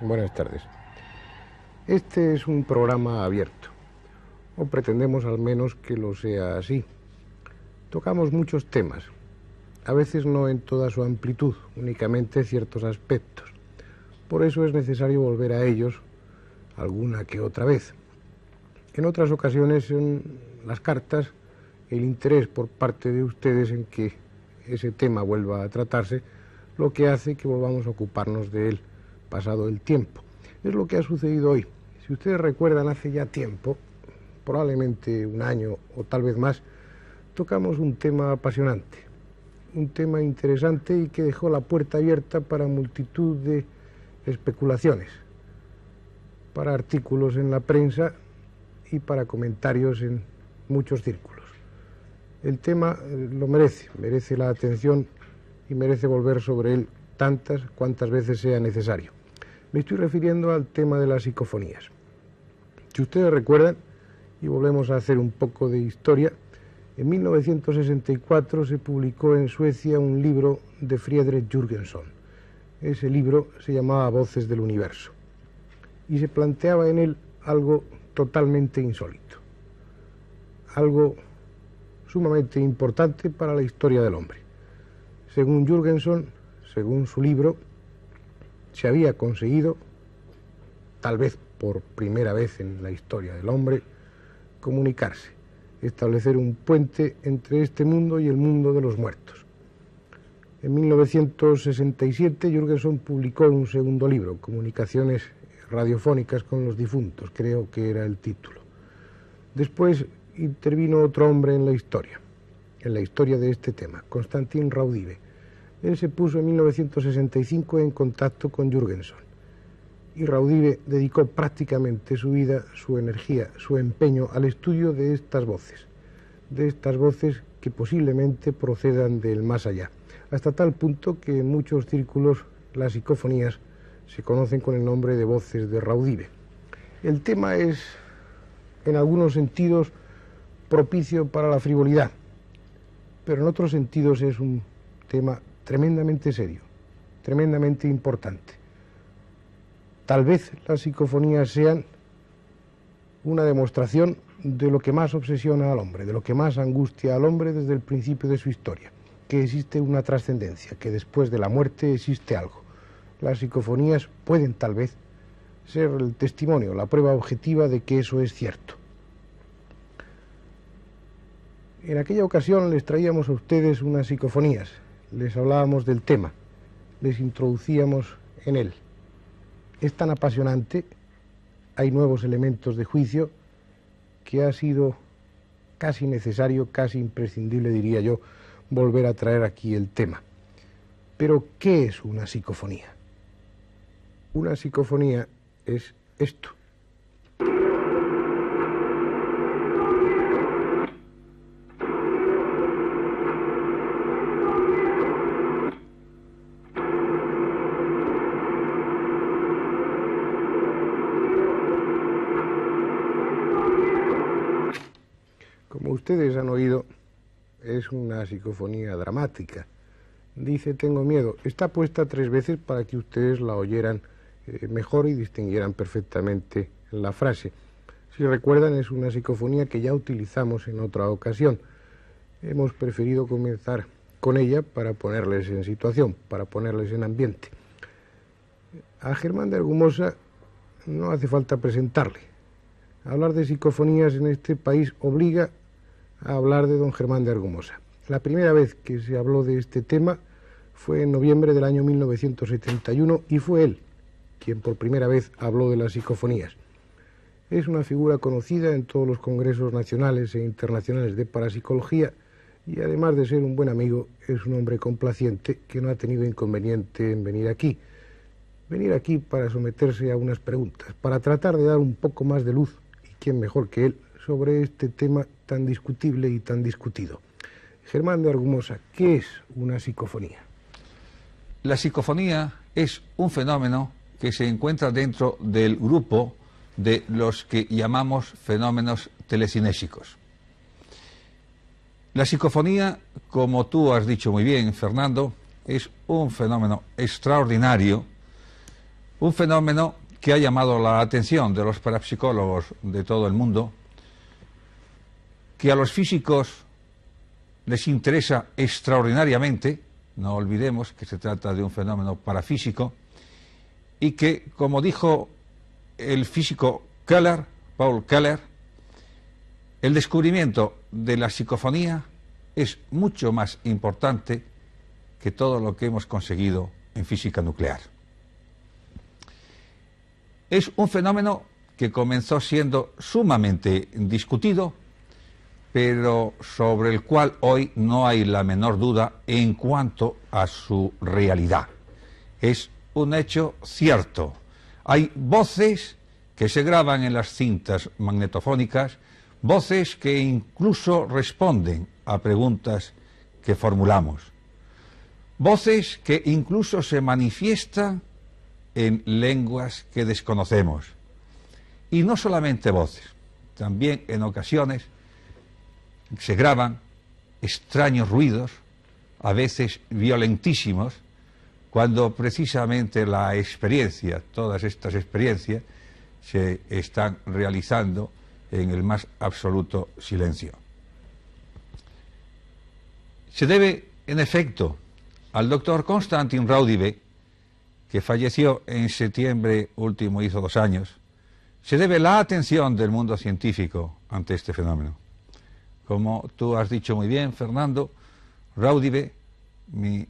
Buenas tardes. Este es un programa abierto, o pretendemos al menos que lo sea así. Tocamos muchos temas, a veces no en toda su amplitud, únicamente ciertos aspectos. Por eso es necesario volver a ellos alguna que otra vez. En otras ocasiones son las cartas, el interés por parte de ustedes en que ese tema vuelva a tratarse, lo que hace que volvamos a ocuparnos de él pasado el tiempo. Es lo que ha sucedido hoy. Si ustedes recuerdan, hace ya tiempo, probablemente un año o tal vez más, tocamos un tema apasionante, un tema interesante y que dejó la puerta abierta para multitud de especulaciones, para artículos en la prensa y para comentarios en muchos círculos. El tema lo merece la atención y merece volver sobre él tantas cuantas veces sea necesario. Me estoy refiriendo al tema de las psicofonías. Si ustedes recuerdan, y volvemos a hacer un poco de historia, en 1964 se publicó en Suecia un libro de Friedrich Jürgenson. Ese libro se llamaba Voces del Universo y se planteaba en él algo totalmente insólito, algo sumamente importante para la historia del hombre. Según Jürgenson, según su libro, se había conseguido, tal vez por primera vez en la historia del hombre, comunicarse, establecer un puente entre este mundo y el mundo de los muertos. En 1967 Jürgenson publicó un segundo libro, Comunicaciones radiofónicas con los difuntos, creo que era el título. Después intervino otro hombre en la historia de este tema, Konstantin Raudive. Él se puso en 1965 en contacto con Jürgenson y Raudive dedicó prácticamente su vida, su energía, su empeño al estudio de estas voces que posiblemente procedan del más allá, hasta tal punto que en muchos círculos las psicofonías se conocen con el nombre de voces de Raudive. El tema es, en algunos sentidos, propicio para la frivolidad, pero en otros sentidos es un tema tremendamente serio, tremendamente importante. Tal vez las psicofonías sean una demostración de lo que más obsesiona al hombre, de lo que más angustia al hombre desde el principio de su historia, que existe una trascendencia, que después de la muerte existe algo. Las psicofonías pueden tal vez ser el testimonio, la prueba objetiva de que eso es cierto. En aquella ocasión les traíamos a ustedes unas psicofonías, les hablábamos del tema, les introducíamos en él. Es tan apasionante, hay nuevos elementos de juicio, que ha sido casi necesario, casi imprescindible, diría yo, volver a traer aquí el tema. Pero, ¿qué es una psicofonía? Una psicofonía es esto. Como ustedes han oído, es una psicofonía dramática. Dice, tengo miedo. Está puesta 3 veces para que ustedes la oyeran mejor y distinguieran perfectamente la frase. Si recuerdan, es una psicofonía que ya utilizamos en otra ocasión. Hemos preferido comenzar con ella para ponerles en situación, para ponerles en ambiente. A Germán de Argumosa no hace falta presentarle. Hablar de psicofonías en este país obliga a hablar de don Germán de Argumosa. La primera vez que se habló de este tema fue en noviembre del año 1971 y fue él quien por primera vez habló de las psicofonías. Es una figura conocida en todos los congresos nacionales e internacionales de parapsicología y además de ser un buen amigo, es un hombre complaciente que no ha tenido inconveniente en venir aquí. Venir aquí para someterse a unas preguntas, para tratar de dar un poco más de luz, y quién mejor que él, sobre este tema tan discutible y tan discutido. Germán de Argumosa, ¿qué es una psicofonía? La psicofonía es un fenómeno que se encuentra dentro del grupo de los que llamamos fenómenos telecinésicos. La psicofonía, como tú has dicho muy bien, Fernando, es un fenómeno extraordinario Un fenómeno que ha llamado la atención de los parapsicólogos de todo el mundo, que a los físicos les interesa extraordinariamente. No olvidemos que se trata de un fenómeno parafísico y que, como dijo el físico Keller, Paul Keller, el descubrimiento de la psicofonía es mucho más importante que todo lo que hemos conseguido en física nuclear. Es un fenómeno que comenzó siendo sumamente discutido, pero sobre el cual hoy no hay la menor duda en cuanto a su realidad. Es un hecho cierto. Hay voces que se graban en las cintas magnetofónicas, voces que incluso responden a preguntas que formulamos, voces que incluso se manifiestan en lenguas que desconocemos. Y no solamente voces, también en ocasiones se graban extraños ruidos, a veces violentísimos, cuando precisamente la experiencia, todas estas experiencias, se están realizando en el más absoluto silencio. Se debe, en efecto, al doctor Konstantin Raudive, que falleció en septiembre último, hizo 2 años, se debe la atención del mundo científico ante este fenómeno. Como tú has dicho muy bien, Fernando, Raudive, mi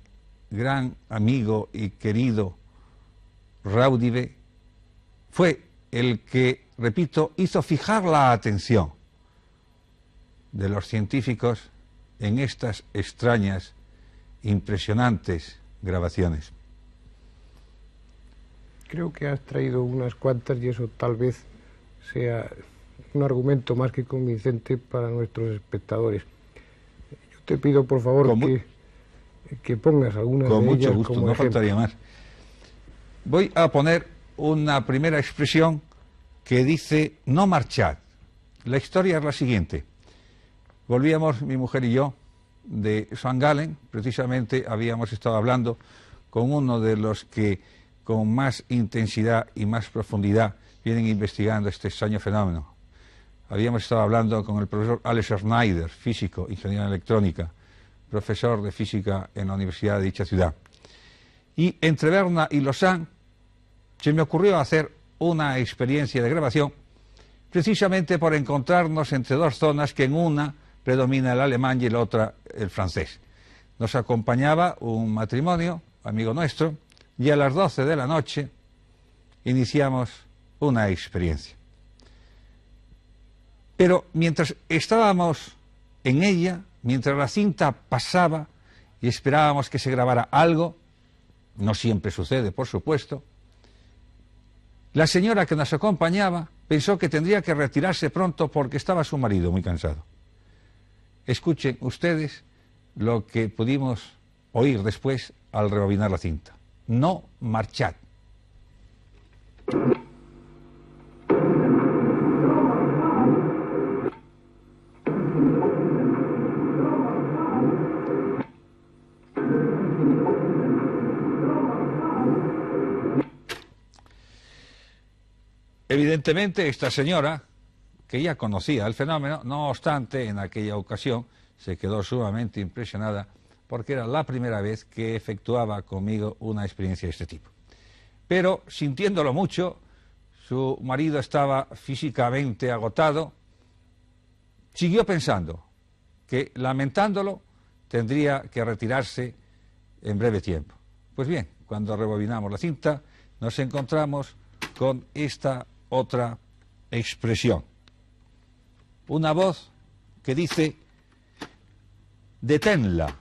gran amigo y querido Raudive, fue el que, repito, hizo fijar la atención de los científicos en estas extrañas, impresionantes grabaciones. Creo que has traído unas cuantas y eso tal vez sea un argumento más que convincente para nuestros espectadores. Yo te pido, por favor, que pongas algunas de ellas. Con mucho gusto, como no ejemplo. faltaría más. Voy a poner una primera expresión que dice: no marchad. La historia es la siguiente. Volvíamos, mi mujer y yo, de St. Gallen. Precisamente habíamos estado hablando con uno de los que con más intensidad y más profundidad vienen investigando este extraño fenómeno. Habíamos estado hablando con el profesor Alex Schneider, físico, ingeniero en electrónica, profesor de física en la universidad de dicha ciudad. Y entre Berna y Lausanne se me ocurrió hacer una experiencia de grabación, precisamente por encontrarnos entre 2 zonas que en una predomina el alemán y en la otra el francés. Nos acompañaba un matrimonio, amigo nuestro, y a las 12 de la noche iniciamos una experiencia. Pero mientras estábamos en ella, mientras la cinta pasaba y esperábamos que se grabara algo, no siempre sucede, por supuesto, la señora que nos acompañaba pensó que tendría que retirarse pronto porque estaba su marido muy cansado. Escuchen ustedes lo que pudimos oír después al rebobinar la cinta. No marchad. Evidentemente, esta señora, que ya conocía el fenómeno, no obstante, en aquella ocasión se quedó sumamente impresionada porque era la primera vez que efectuaba conmigo una experiencia de este tipo. Pero, sintiéndolo mucho, su marido estaba físicamente agotado, siguió pensando que, lamentándolo, tendría que retirarse en breve tiempo. Pues bien, cuando rebobinamos la cinta, nos encontramos con esta otra expresión. Una voz que dice: deténla.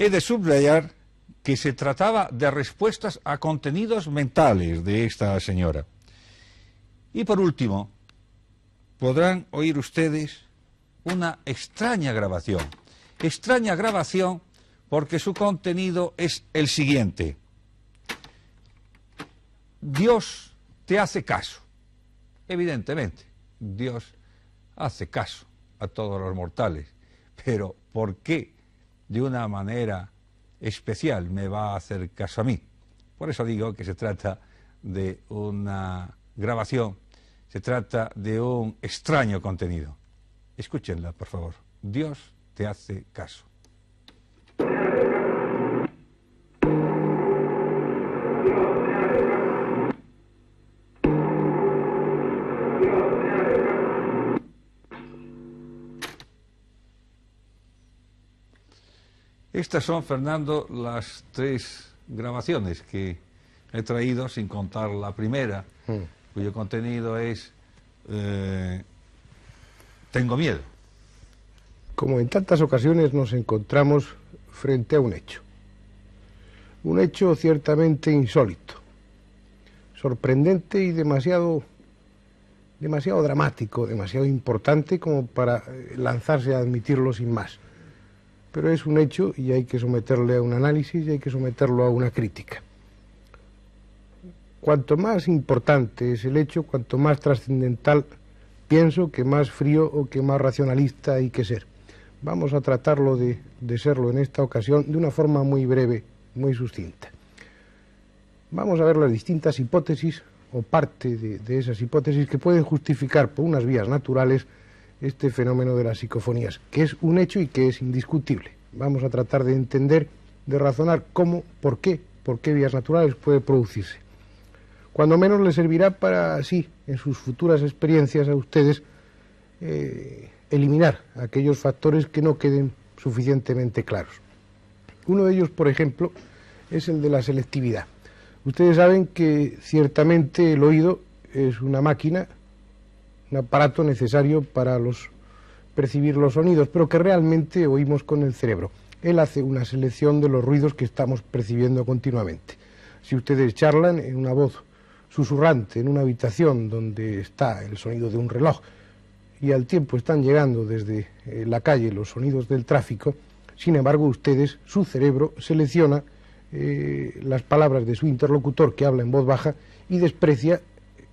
He de subrayar que se trataba de respuestas a contenidos mentales de esta señora. Y por último, podrán oír ustedes una extraña grabación. Extraña grabación porque su contenido es el siguiente. Dios te hace caso. Evidentemente, Dios hace caso a todos los mortales, pero ¿por qué de una manera especial me va a hacer caso a mí? Por eso digo que se trata de una grabación, se trata de un extraño contenido. Escúchenla, por favor. Dios te hace caso. Estas son, Fernando, las 3 grabaciones que he traído, sin contar la primera, cuyo contenido es Tengo miedo. Como en tantas ocasiones nos encontramos frente a un hecho ciertamente insólito, sorprendente y demasiado dramático, demasiado importante como para lanzarse a admitirlo sin más. Pero es un hecho y hay que someterle a un análisis y hay que someterlo a una crítica. Cuanto más importante es el hecho, cuanto más trascendental, pienso que más frío o que más racionalista hay que ser. Vamos a tratarlo de serlo en esta ocasión de una forma muy breve, muy sucinta. Vamos a ver las distintas hipótesis o parte de esas hipótesis que pueden justificar por unas vías naturales este fenómeno de las psicofonías, que es un hecho y que es indiscutible. Vamos a tratar de entender, de razonar cómo, por qué vías naturales puede producirse. Cuando menos les servirá para, así, en sus futuras experiencias a ustedes, eliminar aquellos factores que no queden suficientemente claros. Uno de ellos, por ejemplo, es el de la selectividad. Ustedes saben que ciertamente el oído es una máquina, un aparato necesario para percibir los sonidos, pero que realmente oímos con el cerebro. Él hace una selección de los ruidos que estamos percibiendo continuamente. Si ustedes charlan en una voz susurrante en una habitación donde está el sonido de un reloj y al tiempo están llegando desde la calle los sonidos del tráfico, sin embargo ustedes, su cerebro selecciona las palabras de su interlocutor que habla en voz baja y desprecia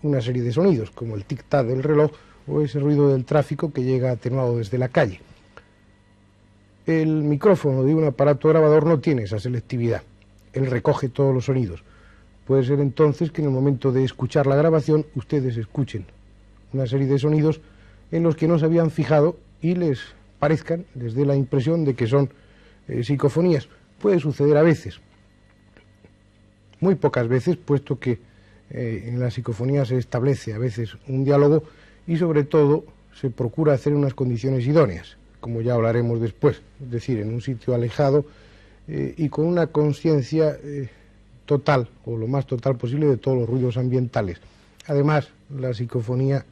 una serie de sonidos, como el tic-tac del reloj o ese ruido del tráfico que llega atenuado desde la calle. El micrófono de un aparato grabador no tiene esa selectividad, él recoge todos los sonidos. Puede ser entonces que en el momento de escuchar la grabación ustedes escuchen una serie de sonidos en los que no se habían fijado y les parezcan, les dé la impresión de que son psicofonías. Puede suceder a veces, muy pocas veces, puesto que en la psicofonía se establece a veces un diálogo y sobre todo se procura hacer unas condiciones idóneas, como ya hablaremos después, es decir, en un sitio alejado y con una conciencia total, o lo más total posible, de todos los ruidos ambientales. Además, la psicofonía,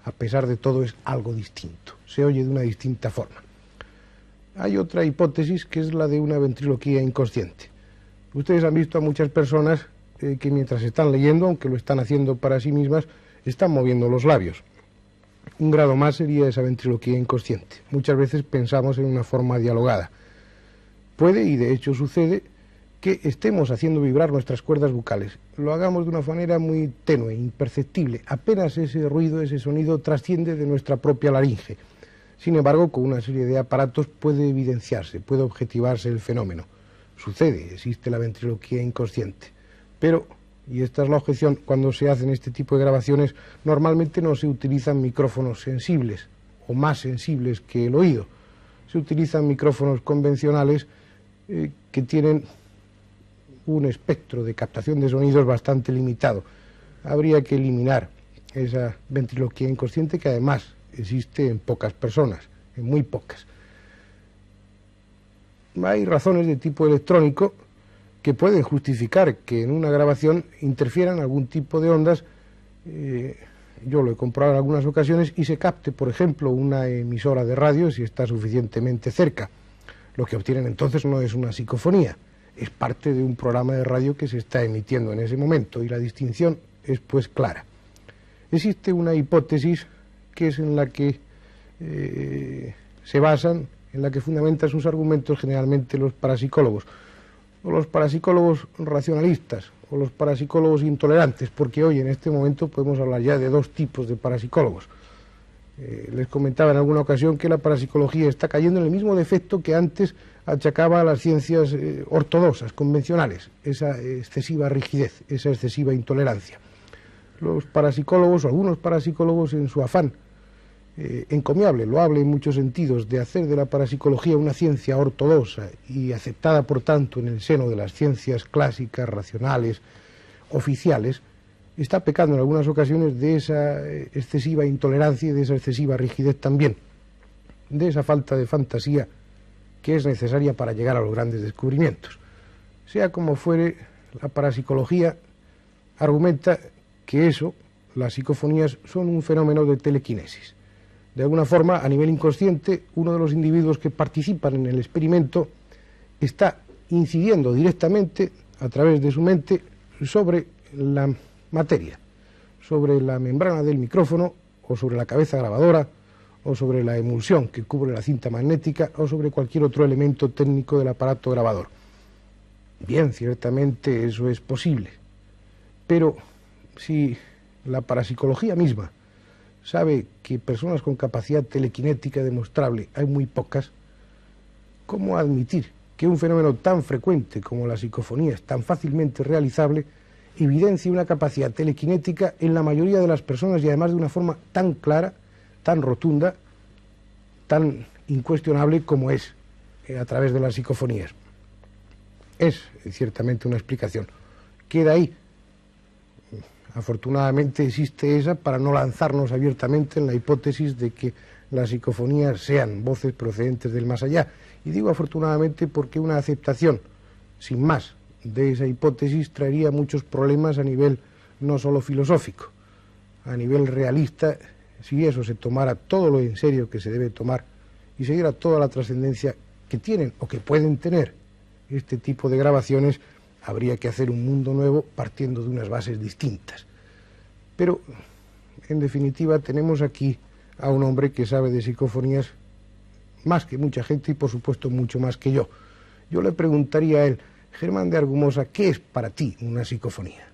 a pesar de todo, es algo distinto, se oye de una distinta forma. Hay otra hipótesis que es la de una ventriloquía inconsciente. Ustedes han visto a muchas personas que mientras están leyendo, aunque lo están haciendo para sí mismas, están moviendo los labios. Un grado más sería esa ventriloquía inconsciente. Muchas veces pensamos en una forma dialogada. Puede, y de hecho sucede, que estemos haciendo vibrar nuestras cuerdas vocales. Lo hagamos de una manera muy tenue, imperceptible. Apenas ese ruido, ese sonido trasciende de nuestra propia laringe. Sin embargo, con una serie de aparatos puede evidenciarse, puede objetivarse el fenómeno. Sucede, existe la ventriloquía inconsciente. Pero, y esta es la objeción, cuando se hacen este tipo de grabaciones, normalmente no se utilizan micrófonos sensibles o más sensibles que el oído. Se utilizan micrófonos convencionales que tienen un espectro de captación de sonidos bastante limitado. Habría que eliminar esa ventriloquía inconsciente que además existe en pocas personas, en muy pocas. Hay razones de tipo electrónico que pueden justificar que en una grabación interfieran algún tipo de ondas, yo lo he comprobado en algunas ocasiones, y se capte, por ejemplo, una emisora de radio si está suficientemente cerca. Lo que obtienen entonces no es una psicofonía, es parte de un programa de radio que se está emitiendo en ese momento, y la distinción es pues clara. Existe una hipótesis que es en la que se basan, en la que fundamentan sus argumentos generalmente los parapsicólogos, o los parapsicólogos racionalistas, o los parapsicólogos intolerantes, porque hoy en este momento podemos hablar ya de dos tipos de parapsicólogos. Les comentaba en alguna ocasión que la parapsicología está cayendo en el mismo defecto que antes achacaba a las ciencias ortodoxas, convencionales, esa excesiva rigidez, esa excesiva intolerancia. Los parapsicólogos, o algunos parapsicólogos, en su afán encomiable, loable en muchos sentidos, de hacer de la parapsicología una ciencia ortodoxa y aceptada por tanto en el seno de las ciencias clásicas, racionales, oficiales, está pecando en algunas ocasiones de esa excesiva intolerancia y de esa excesiva rigidez también, de esa falta de fantasía que es necesaria para llegar a los grandes descubrimientos. Sea como fuere, la parapsicología argumenta que eso, las psicofonías, son un fenómeno de telequinesis. De alguna forma, a nivel inconsciente, uno de los individuos que participan en el experimento está incidiendo directamente, a través de su mente, sobre la materia, sobre la membrana del micrófono, o sobre la cabeza grabadora, o sobre la emulsión que cubre la cinta magnética, o sobre cualquier otro elemento técnico del aparato grabador. Bien, ciertamente eso es posible, pero si la parapsicología misma sabe que personas con capacidad telequinética demostrable hay muy pocas, ¿cómo admitir que un fenómeno tan frecuente como la psicofonía es tan fácilmente realizable evidencia una capacidad telequinética en la mayoría de las personas y además de una forma tan clara, tan rotunda, tan incuestionable como es a través de las psicofonías? Es ciertamente una explicación. Queda ahí. Afortunadamente existe esa para no lanzarnos abiertamente en la hipótesis de que las psicofonías sean voces procedentes del más allá. Y digo afortunadamente porque una aceptación sin más de esa hipótesis traería muchos problemas a nivel no solo filosófico, a nivel realista. Si eso se tomara todo lo en serio que se debe tomar y se diera toda la trascendencia que tienen o que pueden tener este tipo de grabaciones, habría que hacer un mundo nuevo partiendo de unas bases distintas. Pero, en definitiva, tenemos aquí a un hombre que sabe de psicofonías más que mucha gente y, por supuesto, mucho más que yo. Yo le preguntaría a él, Germán de Argumosa, ¿qué es para ti una psicofonía?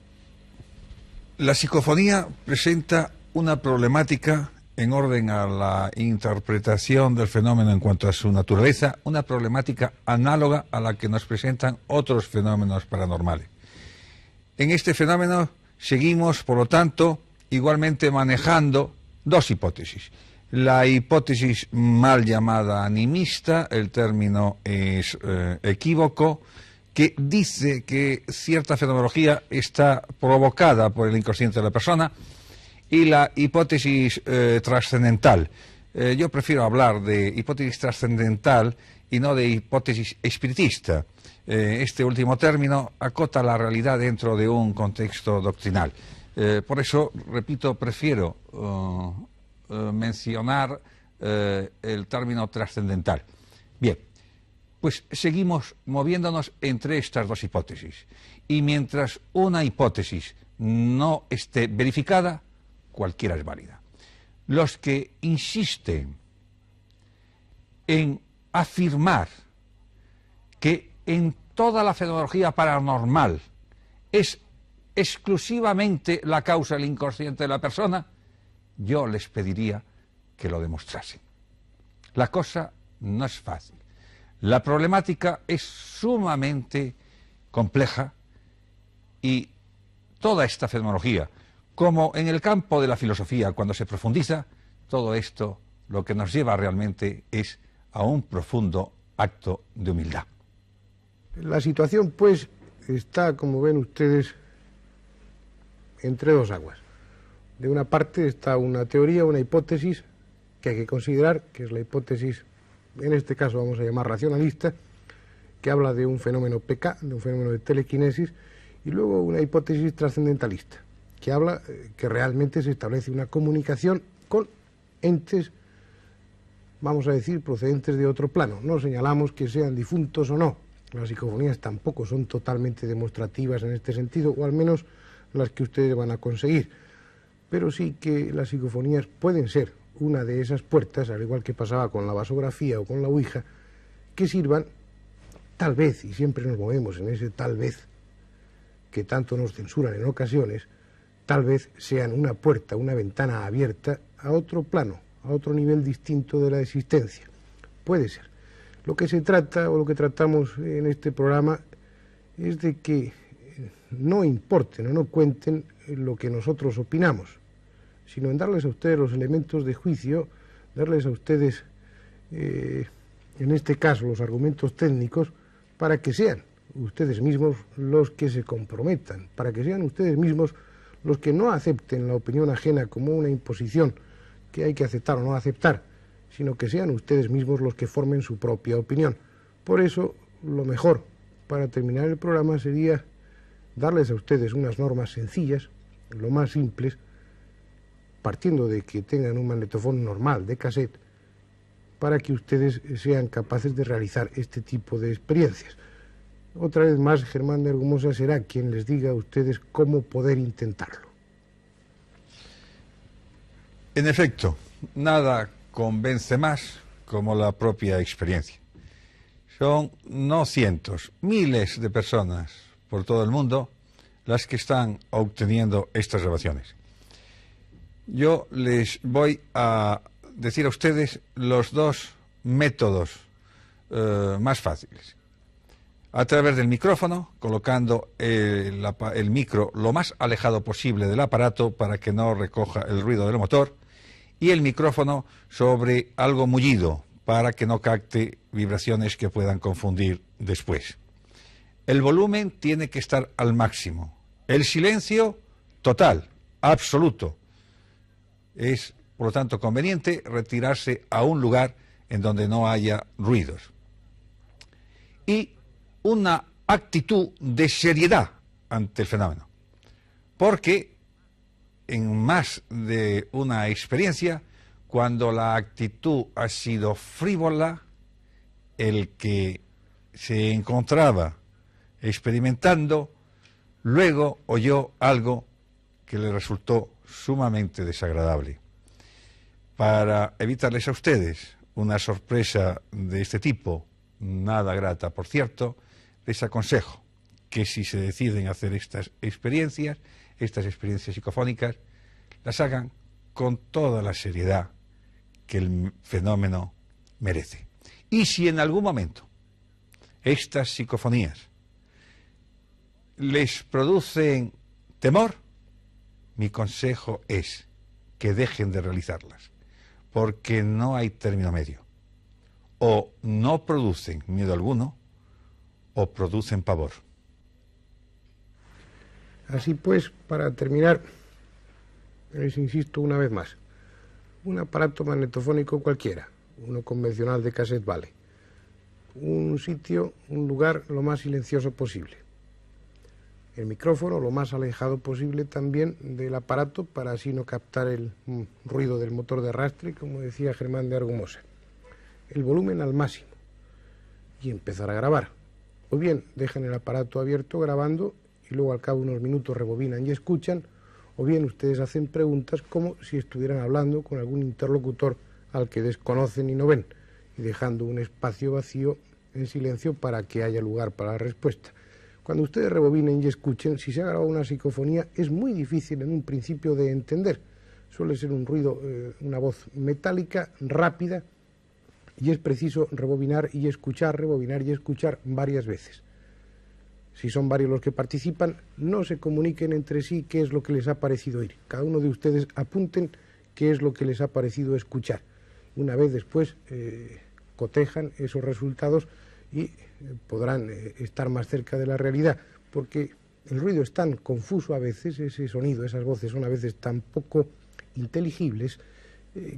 La psicofonía presenta una problemática en orden a la interpretación del fenómeno en cuanto a su naturaleza, una problemática análoga a la que nos presentan otros fenómenos paranormales. En este fenómeno seguimos, por lo tanto, igualmente manejando dos hipótesis. La hipótesis mal llamada animista, el término es equívoco, que dice que cierta fenomenología está provocada por el inconsciente de la persona, y la hipótesis trascendental. Yo prefiero hablar de hipótesis trascendental y no de hipótesis espiritista. Este último término acota la realidad dentro de un contexto doctrinal. Por eso, repito, prefiero mencionar el término trascendental. Bien, pues seguimos moviéndonos entre estas dos hipótesis. Y mientras una hipótesis no esté verificada, cualquiera es válida. Los que insisten en afirmar que en toda la fenomenología paranormal es exclusivamente la causa el inconsciente de la persona, yo les pediría que lo demostrasen. La cosa no es fácil. La problemática es sumamente compleja y toda esta fenomenología, como en el campo de la filosofía, cuando se profundiza, todo esto lo que nos lleva realmente es a un profundo acto de humildad. La situación, pues, está, como ven ustedes, entre dos aguas. De una parte está una teoría, una hipótesis que hay que considerar, que es la hipótesis, en este caso vamos a llamar racionalista, que habla de un fenómeno PK, de un fenómeno de telequinesis, y luego una hipótesis trascendentalista, que habla que realmente se establece una comunicación con entes, vamos a decir, procedentes de otro plano. No señalamos que sean difuntos o no. Las psicofonías tampoco son totalmente demostrativas en este sentido, o al menos las que ustedes van a conseguir. Pero sí que las psicofonías pueden ser una de esas puertas, al igual que pasaba con la vasografía o con la ouija, que sirvan, tal vez, y siempre nos movemos en ese tal vez, que tanto nos censuran en ocasiones, tal vez sean una puerta, una ventana abierta a otro plano, a otro nivel distinto de la existencia. Puede ser. Lo que se trata, o lo que tratamos en este programa, es de que no importen o no cuenten lo que nosotros opinamos, sino en darles a ustedes los elementos de juicio, darles a ustedes, en este caso, los argumentos técnicos, para que sean ustedes mismos los que se comprometan, para que sean ustedes mismos los que no acepten la opinión ajena como una imposición que hay que aceptar o no aceptar, sino que sean ustedes mismos los que formen su propia opinión. Por eso, lo mejor para terminar el programa sería darles a ustedes unas normas sencillas, lo más simples, partiendo de que tengan un magnetofón normal de cassette, para que ustedes sean capaces de realizar este tipo de experiencias. Otra vez más, Germán de Argumosa será quien les diga a ustedes cómo poder intentarlo. En efecto, nada convence más como la propia experiencia. Son no cientos, miles de personas por todo el mundo las que están obteniendo estas grabaciones. Yo les voy a decir a ustedes los dos métodos más fáciles. A través del micrófono, colocando el micro lo más alejado posible del aparato para que no recoja el ruido del motor, y el micrófono sobre algo mullido para que no capte vibraciones que puedan confundir después. El volumen tiene que estar al máximo. El silencio total, absoluto. Es, por lo tanto, conveniente retirarse a un lugar en donde no haya ruidos. Y una actitud de seriedad ante el fenómeno. Porque en más de una experiencia, cuando la actitud ha sido frívola, el que se encontraba experimentando, luego oyó algo que le resultó sumamente desagradable. Para evitarles a ustedes una sorpresa de este tipo, nada grata por cierto, les aconsejo que si se deciden hacer estas experiencias psicofónicas, las hagan con toda la seriedad que el fenómeno merece. Y si en algún momento estas psicofonías les producen temor, mi consejo es que dejen de realizarlas, porque no hay término medio. O no producen miedo alguno, o producen pavor. Así pues, para terminar, les insisto una vez más, un aparato magnetofónico cualquiera, uno convencional de cassette vale, un sitio, un lugar lo más silencioso posible, el micrófono lo más alejado posible también del aparato para así no captar el ruido del motor de arrastre, como decía Germán de Argumosa, el volumen al máximo y empezar a grabar. O bien dejan el aparato abierto grabando y luego al cabo de unos minutos rebobinan y escuchan, o bien ustedes hacen preguntas como si estuvieran hablando con algún interlocutor al que desconocen y no ven, y dejando un espacio vacío en silencio para que haya lugar para la respuesta. Cuando ustedes rebobinen y escuchen, si se ha grabado una psicofonía, es muy difícil en un principio de entender. Suele ser un ruido, una voz metálica, rápida, y es preciso rebobinar y escuchar varias veces. Si son varios los que participan, no se comuniquen entre sí qué es lo que les ha parecido oír. Cada uno de ustedes apunten qué es lo que les ha parecido escuchar. Una vez después cotejan esos resultados y podrán estar más cerca de la realidad, porque el ruido es tan confuso a veces, ese sonido, esas voces son a veces tan poco inteligibles,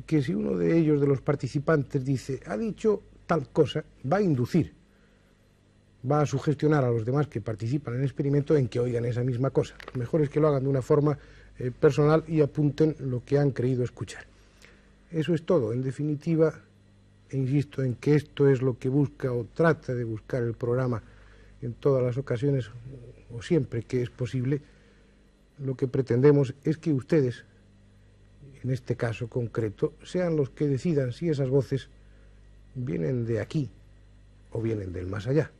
que si uno de ellos, de los participantes, dice, ha dicho tal cosa, va a inducir, va a sugestionar a los demás que participan en el experimento en que oigan esa misma cosa. Lo mejor es que lo hagan de una forma personal y apunten lo que han creído escuchar. Eso es todo. En definitiva, insisto en que esto es lo que busca o trata de buscar el programa en todas las ocasiones o siempre que es posible. Lo que pretendemos es que ustedes, en este caso concreto, sean los que decidan si esas voces vienen de aquí o vienen del más allá.